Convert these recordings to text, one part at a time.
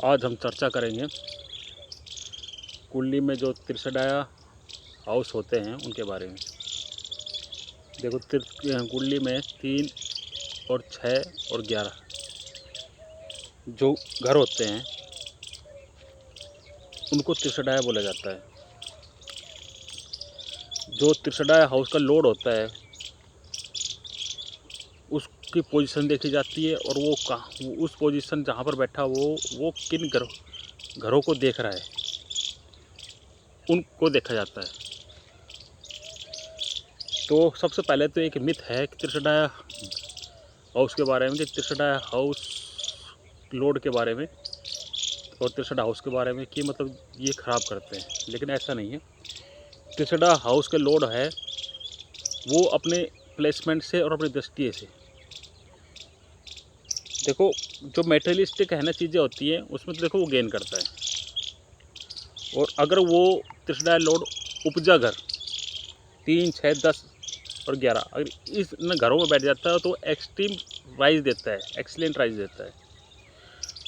आज हम चर्चा करेंगे कुंडली में जो त्रिशडाया हाउस होते हैं उनके बारे में। देखो कुंडली में 3 और 6 और 11 जो घर होते हैं उनको त्रिशडाया बोला जाता है। जो त्रिशडाया हाउस का लॉर्ड होता है उसकी पोजीशन देखी जाती है और वो कहाँ उस पोजीशन जहाँ पर बैठा वो किन घरों को देख रहा है उनको देखा जाता है। तो सबसे पहले तो एक मिथ है कि त्रिशडाया हाउस के बारे में, कि त्रिशडाया हाउस लॉर्ड के बारे में और त्रिशडा हाउस के बारे में कि मतलब ये ख़राब करते हैं, लेकिन ऐसा नहीं है। त्रिशडा हाउस के लॉर्ड है वो अपने प्लेसमेंट से और अपनी दृष्टि से, देखो जो मेटेरियलिस्टिक है ना चीज़ें होती हैं उसमें तो देखो वो गेन करता है। और अगर वो त्रिशडा लॉर्ड उपजा घर 3, 6, 10 और 11 अगर इस घरों में बैठ जाता है तो एक्सट्रीम राइज देता है, एक्सीलेंट राइज देता है।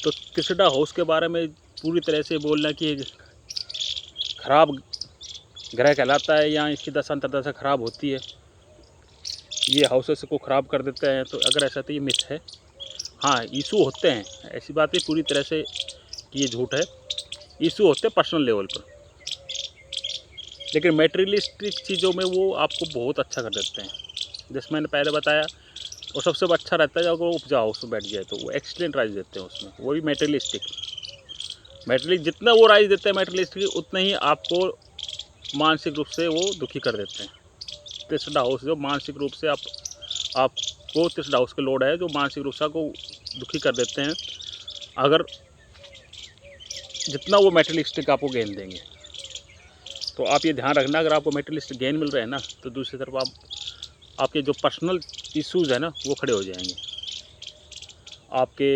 तो त्रिशडा हाउस के बारे में पूरी तरह से बोलना कि खराब ग्रह कहलाता है या इसकी दशा अंतर्दशा खराब होती है, ये हाउसेस को ख़राब कर देते हैं, तो अगर ऐसा तो ये मिथ है। हाँ, इशू होते हैं, ऐसी बात है पूरी तरह से कि ये झूठ है। इशू होते हैं पर्सनल लेवल पर, लेकिन मेटेरियलिस्टिक चीज़ों में वो आपको बहुत अच्छा कर देते हैं। जैसे मैंने पहले बताया, और सबसे अच्छा रहता है अगर वो उपजा हाउस में बैठ जाए तो वो एक्सीलेंट राइज देते हैं उसमें, वो भी मेटेरियलिस्टिक। जितना वो राइज देते हैं मेटेरियलिस्टिक उतना ही आपको मानसिक रूप से वो दुखी कर देते हैं। त्रिशडा हाउस जो मानसिक रूप से आपको त्रिशडा हाउस के लॉर्ड है जो मानसिक रूप से आपको दुखी कर देते हैं, अगर जितना वो मेटेरियलिस्टिक आपको गेन देंगे। तो आप ये ध्यान रखना, अगर आपको मेटेरियलिस्टिक गेन मिल रहे हैं ना तो दूसरी तरफ आपके जो पर्सनल इश्यूज़ है ना वो खड़े हो जाएंगे। आपके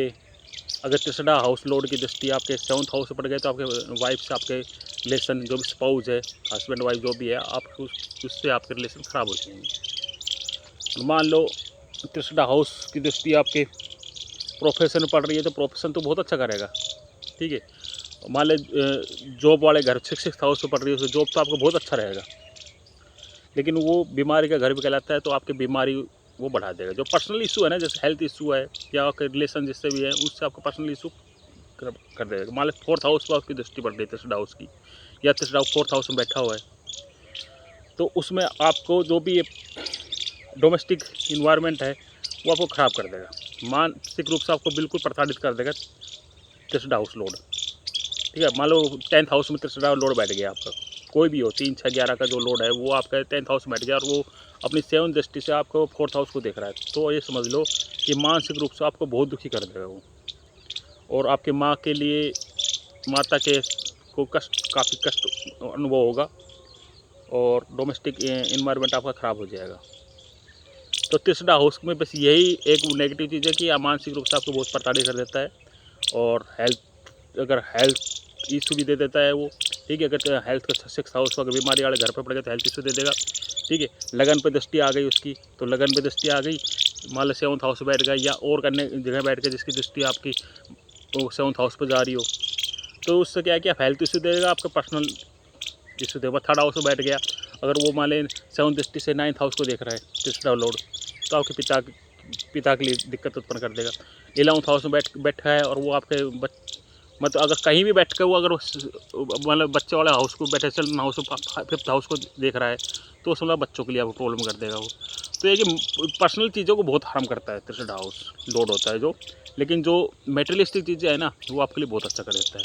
अगर त्रिशडा हाउस लॉर्ड की दृष्टि आपके 7th हाउस से पड़ गए तो आपके वाइफ से आपके रिलेशन, जो भी स्पाउस है, हस्बैंड वाइफ जो भी है, आपको उससे आपके रिलेशन ख़राब हो जाएंगे। मान लो त्रिशडा हाउस की दृष्टि आपके प्रोफेशन में पड़ रही है तो प्रोफेशन तो बहुत अच्छा करेगा, ठीक है। मान ले जॉब वाले घर 6th हाउस में पड़ रही है तो जॉब तो आपको बहुत अच्छा रहेगा, लेकिन वो बीमारी का घर भी कहलाता है तो आपकी बीमारी वो बढ़ा देगा। जो पर्सनल इशू है ना, जैसे हेल्थ इशू है या आपके रिलेशन जिससे भी है, उससे आपका पर्सनल इशू कर देगा। मान लो 4th हाउस पर आपकी दृष्टि पड़ रही है त्रिशडा हाउस की, या त्रिशडा 4th हाउस में बैठा हुआ है, तो उसमें आपको जो भी डोमेस्टिक इन्वायरमेंट है वो आपको ख़राब कर देगा, मानसिक रूप से आपको बिल्कुल प्रताड़ित कर देगा त्रिशडा हाउस लॉर्ड, ठीक है। मान लो 10th हाउस में त्रिशडा लॉर्ड बैठ गया आपका, कोई भी हो, 3, 6, 11 का जो लॉर्ड है वो आपका 10th हाउस में बैठ गया और वो अपनी 7th दृष्टि से आपको 4th हाउस को देख रहा है, तो ये समझ लो कि मानसिक रूप से आपको बहुत दुखी कर देगा वो। और आपके माँ के लिए, माता के को काफ़ी कष्ट अनुभव होगा और डोमेस्टिक इन्वायरमेंट आपका ख़राब हो जाएगा। तो त्रिशडा हाउस में बस यही एक नेगेटिव चीज़ है कि मानसिक रूप से आपको बहुत प्रताड़ित कर देता है और हेल्थ इशू भी दे देता है वो, ठीक है। अगर हेल्थ का 6th हाउस अगर बीमारी वाले घर पर पड़ गया तो हेल्थ इशू दे देगा, ठीक है। लगन पे दृष्टि आ गई उसकी तो लगन पे दृष्टि आ गई, मान लो 7th हाउस बैठ गई या और अन्य जगह बैठ गए जिसकी दृष्टि आपकी 7th हाउस पर जा रही हो, तो उससे क्या है कि आप हेल्थ इशू देगा, आपका पर्सनल इशू देगा। 3rd हाउस में बैठ गया, अगर वो मान लें 7th दृष्टि से 9th हाउस को देख रहा है त्रिशडा लॉर्ड, तो आपके पिता के लिए दिक्कत उत्पन्न कर देगा। 11th हाउस में बैठा है और वो आपके मतलब अगर कहीं भी बैठ कर वो अगर मतलब बच्चे वाले हाउस को बैठे 7th हाउस 5th हाउस को देख रहा है तो उसमें बच्चों के लिए आपको प्रॉब्लम कर देगा वो। तो ये कि पर्सनल चीज़ों को बहुत हार्म करता है त्रिशडा हाउस लॉर्ड होता है जो, लेकिन जो मेटेरियलिस्टिक चीज़ें है ना वो आपके लिए बहुत अच्छा कर देता है,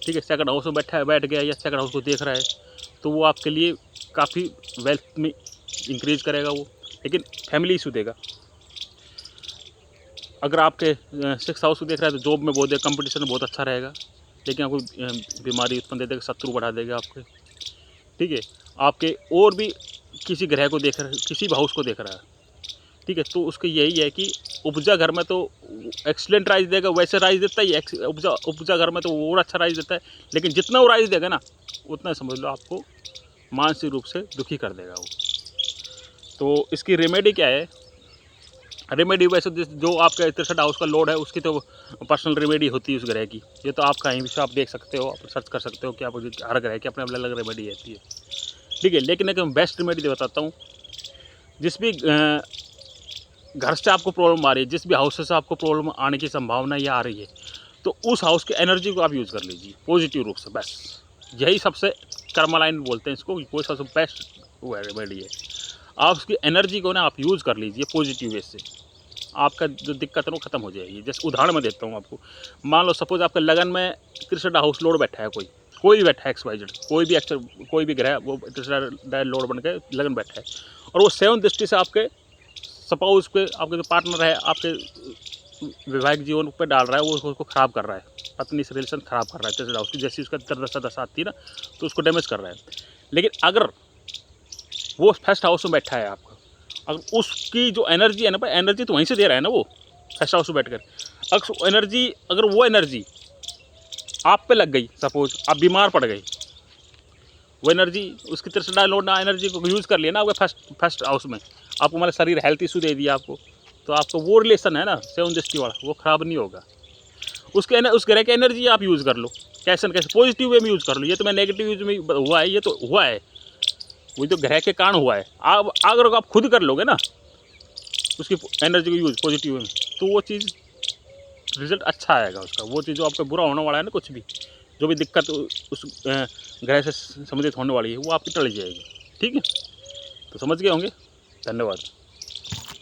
ठीक है। 2nd हाउस में बैठ गया या 2nd हाउस को देख रहा है तो वो आपके लिए काफ़ी वेल्थ में इंक्रीज करेगा वो, लेकिन फैमिली इशू देगा। अगर आपके 6th हाउस को देख रहा है तो जॉब में बहुत कंपटीशन में बहुत अच्छा रहेगा, लेकिन आपको बीमारी उत्पन्न दे देगा, शत्रु बढ़ा देगा आपके, ठीक है। आपके और भी किसी ग्रह को देख रहा है, किसी भी हाउस को देख रहा है, ठीक है, तो उसके यही है कि उपजा घर में तो एक्सीलेंट राइज देगा, वैसे राइज देता ही उपजा घर में तो और अच्छा राइज देता है, लेकिन जितना वो राइज देगा ना उतना समझ लो आपको मानसिक रूप से दुखी कर देगा वो। तो इसकी रेमेडी क्या है रेमेडी वैसे जो आपका 63 हाउस का लोड है उसकी तो पर्सनल रेमेडी होती है उस ग्रह की। ये तो आप कहीं भी से आप देख सकते हो, आप सर्च कर सकते हो कि आप हर ग्रह की अपने अलग अलग रेमेडी रहती है, ठीक है। लेकिन एक बेस्ट रेमेडी बताता हूँ, जिस भी घर से आपको प्रॉब्लम आ रही है, जिस भी हाउस से आपको प्रॉब्लम आने की संभावना ये आ रही है, तो उस हाउस की एनर्जी को आप यूज़ कर लीजिए पॉजिटिव रूप से। बस यही सबसे कर्मालाइन बोलते हैं इसको, कोई सबसे बेस्ट वो है रेमेडी है। आप उसकी एनर्जी को ना आप यूज़ कर लीजिए पॉजिटिव वे से, आपका जो दिक्कत है वो ख़त्म हो जाएगी। जैसे उदाहरण मैं देता हूँ आपको, मान लो सपोज आपके लगन में 63 हाउस लोड बैठा है, कोई भी बैठा है XYZ, कोई भी ग्रह वो 63 लोड बन के लगन बैठा है, और वो 7 दृष्टि से आपके सपोज पे आपके जो पार्टनर है आपके वैवाहिक जीवन पे डाल रहा है, वो उसको ख़राब कर रहा है, पत्नी से रिलेशन ख़राब कर रहा है 63 हाउस की, जैसी उसका दशा आती है ना, तो उसको डैमेज कर रहा है। लेकिन अगर वो फर्स्ट हाउस में बैठा है आपका, अगर उसकी जो एनर्जी है ना भाई, एनर्जी तो वहीं से दे रहा है ना वो फर्स्ट हाउस में बैठकर, अगर वो एनर्जी आप पे लग गई, सपोज आप बीमार पड़ गए, वो एनर्जी उसकी तरफ से डाउनलोड ना एनर्जी को यूज़ कर लिया ना आपके फर्स्ट हाउस में, आपको हमारे शरीर हेल्थ इशू दे दिया आपको, तो आपका वो रिलेशन है ना 7 दृष्टि वाला, वो ख़राब नहीं होगा। उस ग्रह की एनर्जी आप यूज़ कर लो, कैसे न कैसे पॉजिटिव वे में यूज़ कर लो। ये तो मैं नेगेटिव यूज में हुआ है, ये तो हुआ है, वही तो ग्रह के कारण हुआ है। आप अगर आप खुद कर लोगे ना उसकी एनर्जी को यूज़ पॉजिटिव वे में, तो वो चीज़ रिजल्ट अच्छा आएगा उसका। वो चीज़ जो आपका बुरा होने वाला है ना, कुछ भी जो भी दिक्कत उस ग्रह से संबंधित होने वाली है, वो आपकी टल जाएगी, ठीक है। तो समझ गए होंगे, धन्यवाद।